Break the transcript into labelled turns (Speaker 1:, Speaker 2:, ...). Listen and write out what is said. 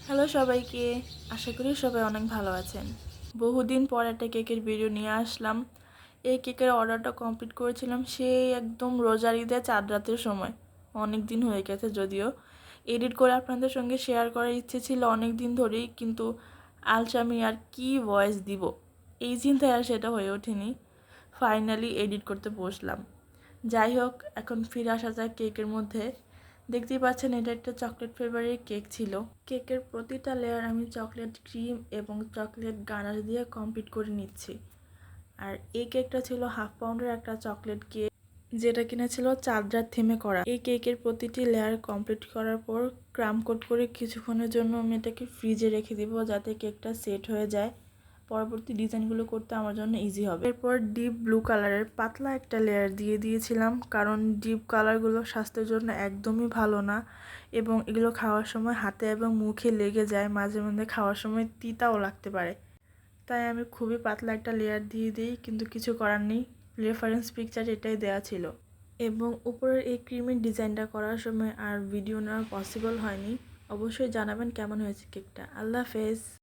Speaker 1: Hello সবাইকে, আশা করি সবাই অনেক ভালো আছেন। বহুদিন পর একটা কেকের ভিডিও নিয়ে আসলাম। এই কেকের অর্ডারটা কমপ্লিট করেছিলাম সেই একদম রোজার ঈদে চাঁদ রাতের সময়। অনেক দিন হয়ে গেছে, যদিও এডিট করে আপনাদের সঙ্গে শেয়ার করার ইচ্ছে ছিল অনেক দিন ধরেই, কিন্তু আলসামি আর কি ভয়েস দিব এই চিন্তায় আর সেটা হয়ে ওঠেনি। ফাইনালি এডিট করতে বসলাম। যাই হোক, এখন ফিরে আসা যাক কেকের মধ্যে। দেখতেই পাচ্ছেন, এটা একটা চকলেট ফ্লেভারের কেক ছিল। কেকের প্রতিটা লেয়ার আমি চকলেট ক্রিম এবং চকলেট গানাশ দিয়ে কমপ্লিট করে নিচ্ছি। আর এই কেকটা ছিল হাফ পাউন্ডের একটা চকলেট কেক, যেটা কিনা ছিল চাঁদ রাত থিমে করা। এই কেকের প্রতিটি লেয়ার কমপ্লিট করার পর ক্রাম কোট করে কিছুক্ষণের জন্য আমি এটাকে ফ্রিজে রেখে দিব, যাতে কেকটা সেট হয়ে যায়। পরবর্তী ডিজাইনগুলো করতে আমার জন্য ইজি হবে। এরপর ডিপ ব্লু কালারের পাতলা একটা লেয়ার দিয়ে দিয়েছিলাম, কারণ ডিপ কালারগুলো স্বাস্থ্যের জন্য একদমই ভালো না এবং এগুলো খাওয়ার সময় হাতে এবং মুখে লেগে যায়, মাঝে মধ্যে খাওয়ার সময় তিতাও লাগতে পারে। তাই আমি খুবই পাতলা একটা লেয়ার দিয়ে দিই, কিন্তু কিছু করার নেই, রেফারেন্স পিকচার এটাই দেওয়া ছিল। এবং উপরের এই ক্রিমের ডিজাইনটা করার সময় আর ভিডিও নেওয়া পসিবল হয়নি। অবশ্যই জানাবেন কেমন হয়েছে কেকটা। আল্লাহ হাফেজ।